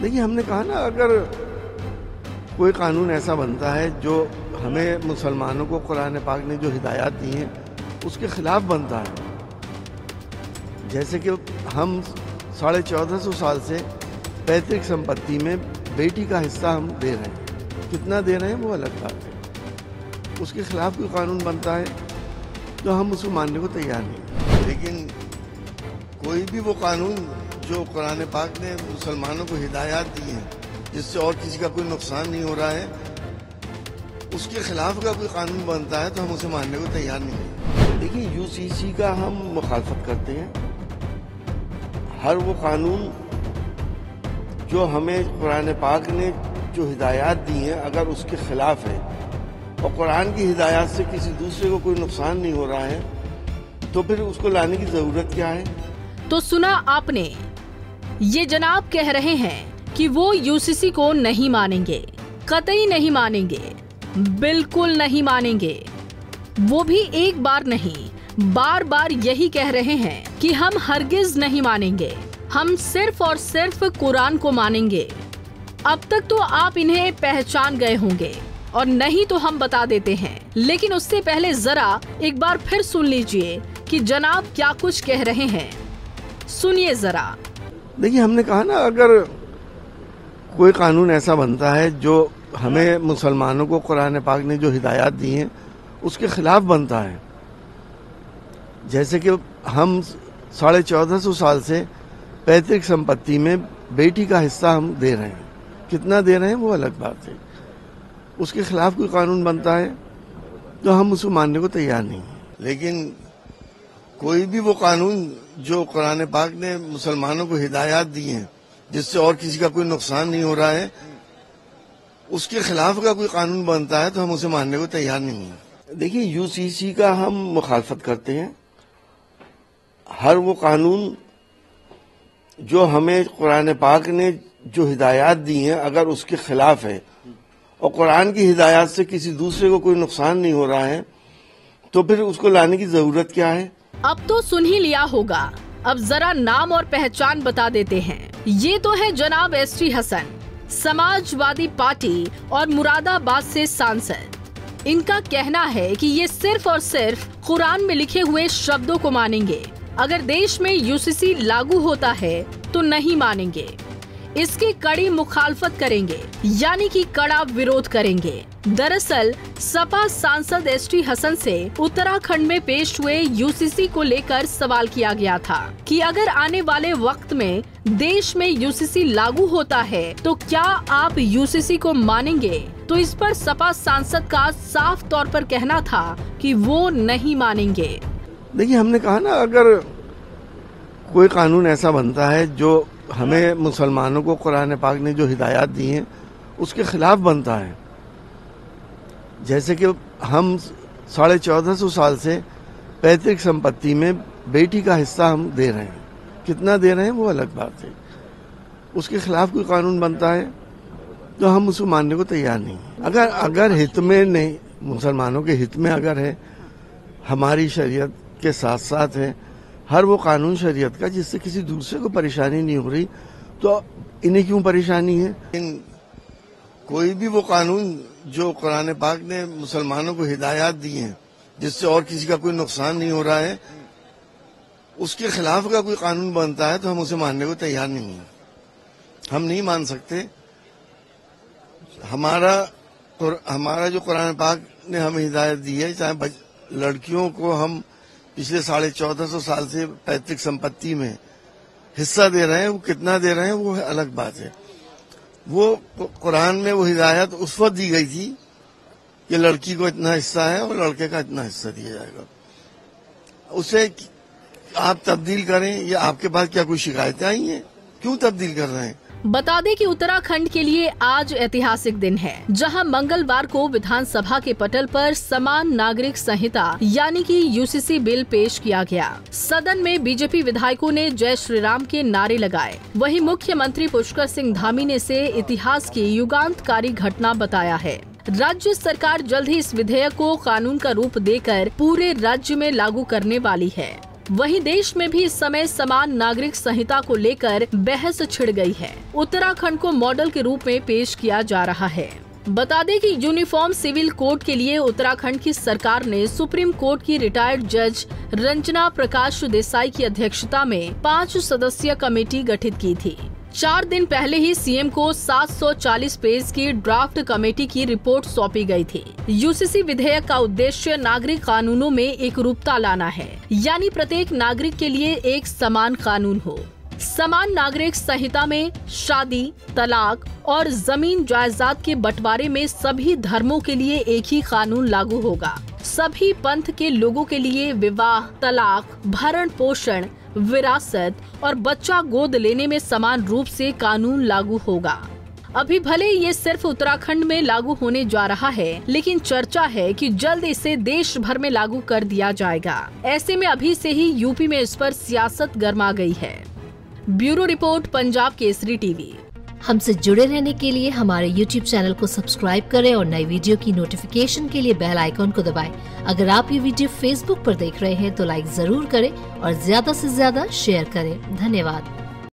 देखिए, हमने कहा ना, अगर कोई कानून ऐसा बनता है जो हमें मुसलमानों को कुरान पाक ने जो हिदायत दी हैं उसके खिलाफ बनता है, जैसे कि हम 1450 साल से पैतृक संपत्ति में बेटी का हिस्सा हम दे रहे हैं, कितना दे रहे हैं वो अलग बात है। उसके खिलाफ कोई कानून बनता है तो हम उसको मानने को तैयार नहीं। लेकिन कोई भी वो कानून जो कुरान पाक ने मुसलमानों को हिदायत दी है जिससे और किसी का कोई नुकसान नहीं हो रहा है, उसके खिलाफ का कोई कानून बनता है तो हम उसे मानने को तैयार नहीं हैं। देखिए, यूसीसी का हम मुखालफत करते हैं। हर वो कानून जो हमें कुरान पाक ने जो हिदायत दी हैं अगर उसके खिलाफ है और कुरान की हिदायत से किसी दूसरे को कोई नुकसान नहीं हो रहा है तो फिर उसको लाने की जरूरत क्या है। तो सुना आपने, ये जनाब कह रहे हैं कि वो यूसीसी को नहीं मानेंगे, कतई नहीं मानेंगे, बिल्कुल नहीं मानेंगे। वो भी एक बार नहीं, बार बार यही कह रहे हैं कि हम हरगिज नहीं मानेंगे, हम सिर्फ और सिर्फ कुरान को मानेंगे। अब तक तो आप इन्हें पहचान गए होंगे और नहीं तो हम बता देते हैं, लेकिन उससे पहले जरा एक बार फिर सुन लीजिए कि जनाब क्या कुछ कह रहे हैं। सुनिए जरा। देखिए, हमने कहा ना, अगर कोई कानून ऐसा बनता है जो हमें मुसलमानों को कुरान पाक ने जो हिदायत दी हैं उसके खिलाफ बनता है, जैसे कि हम 1450 साल से पैतृक संपत्ति में बेटी का हिस्सा हम दे रहे हैं, कितना दे रहे हैं वो अलग बात है। उसके खिलाफ कोई कानून बनता है तो हम उसको मानने को तैयार नहीं हैं। लेकिन कोई भी वो कानून जो कुरान पाक ने मुसलमानों को हिदायत दी है जिससे और किसी का कोई नुकसान नहीं हो रहा है, उसके खिलाफ का कोई कानून बनता है तो हम उसे मानने को तैयार नहीं हैं। देखिए, यूसीसी का हम मुखालफत करते हैं। हर वो कानून जो हमें कुरान पाक ने जो हिदायत दी हैं अगर उसके खिलाफ है और कुरान की हिदायत से किसी दूसरे को कोई नुकसान नहीं हो रहा है तो फिर उसको लाने की जरूरत क्या है। अब तो सुन ही लिया होगा, अब जरा नाम और पहचान बता देते हैं। ये तो है जनाब एसटी हसन, समाजवादी पार्टी और मुरादाबाद से सांसद। इनका कहना है कि ये सिर्फ और सिर्फ कुरान में लिखे हुए शब्दों को मानेंगे, अगर देश में यूसीसी लागू होता है तो नहीं मानेंगे, इसकी कड़ी मुखालफत करेंगे, यानी कि कड़ा विरोध करेंगे। दरअसल सपा सांसद एसटी हसन से उत्तराखंड में पेश हुए यूसीसी को लेकर सवाल किया गया था कि अगर आने वाले वक्त में देश में यूसीसी लागू होता है तो क्या आप यूसीसी को मानेंगे, तो इस पर सपा सांसद का साफ तौर पर कहना था कि वो नहीं मानेंगे। देखिए, हमने कहा ना, अगर कोई कानून ऐसा बनता है जो हमें मुसलमानों को कुरान पाक ने जो हिदायत दी हैं उसके खिलाफ बनता है, जैसे कि हम 1450 साल से पैतृक संपत्ति में बेटी का हिस्सा हम दे रहे हैं, कितना दे रहे हैं वो अलग बात है। उसके खिलाफ कोई कानून बनता है तो हम उसको मानने को तैयार नहीं हैं। अगर हित में नहीं, मुसलमानों के हित में अगर है, हमारी शरीयत के साथ साथ है हर वो कानून शरीयत का जिससे किसी दूसरे को परेशानी नहीं हो रही, तो इन्हें क्यों परेशानी है। लेकिन कोई भी वो कानून जो कुरान पाक ने मुसलमानों को हिदायत दी है जिससे और किसी का कोई नुकसान नहीं हो रहा है, उसके खिलाफ का कोई कानून बनता है तो हम उसे मानने को तैयार नहीं हैं। हम नहीं मान सकते। हमारा जो कुरान पाक ने हमें हिदायत दी है, चाहे लड़कियों को हम पिछले 1450 साल से पैतृक संपत्ति में हिस्सा दे रहे हैं, वो कितना दे रहे हैं वो अलग बात है। वो कुरान में वो हिदायत उस वक्त दी गई थी कि लड़की को इतना हिस्सा है और लड़के का इतना हिस्सा दिया जाएगा। उसे आप तब्दील करें, या आपके पास क्या कोई शिकायतें आई हैं, क्यों तब्दील कर रहे हैं। बता दें कि उत्तराखंड के लिए आज ऐतिहासिक दिन है, जहां मंगलवार को विधानसभा के पटल पर समान नागरिक संहिता यानी कि यूसीसी बिल पेश किया गया। सदन में बीजेपी विधायकों ने जय श्री राम के नारे लगाए। वहीं मुख्यमंत्री पुष्कर सिंह धामी ने इसे इतिहास की युगांतकारी घटना बताया है। राज्य सरकार जल्द ही इस विधेयक को कानून का रूप देकर पूरे राज्य में लागू करने वाली है। वहीं देश में भी इस समय समान नागरिक संहिता को लेकर बहस छिड़ गई है। उत्तराखंड को मॉडल के रूप में पेश किया जा रहा है। बता दें कि यूनिफॉर्म सिविल कोड के लिए उत्तराखंड की सरकार ने सुप्रीम कोर्ट की रिटायर्ड जज रंजना प्रकाश देसाई की अध्यक्षता में 5 सदस्यीय कमेटी गठित की थी। 4 दिन पहले ही सीएम को 740 पेज की ड्राफ्ट कमेटी की रिपोर्ट सौंपी गई थी। यूसीसी विधेयक का उद्देश्य नागरिक कानूनों में एकरूपता लाना है, यानी प्रत्येक नागरिक के लिए एक समान कानून हो। समान नागरिक संहिता में शादी, तलाक और जमीन जायदाद के बंटवारे में सभी धर्मों के लिए एक ही कानून लागू होगा। सभी पंथ के लोगों के लिए विवाह, तलाक, भरण पोषण, विरासत और बच्चा गोद लेने में समान रूप से कानून लागू होगा। अभी भले ये सिर्फ उत्तराखंड में लागू होने जा रहा है, लेकिन चर्चा है कि जल्द इसे देश भर में लागू कर दिया जाएगा। ऐसे में अभी से ही यूपी में इस पर सियासत गर्मा गई है। Bureau report, Punjab Kesari TV. हमसे जुड़े रहने के लिए हमारे YouTube चैनल को सब्सक्राइब करें और नई वीडियो की नोटिफिकेशन के लिए बेल आइकॉन को दबाएं। अगर आप ये वीडियो Facebook पर देख रहे हैं तो लाइक जरूर करें और ज्यादा से ज्यादा शेयर करें। धन्यवाद।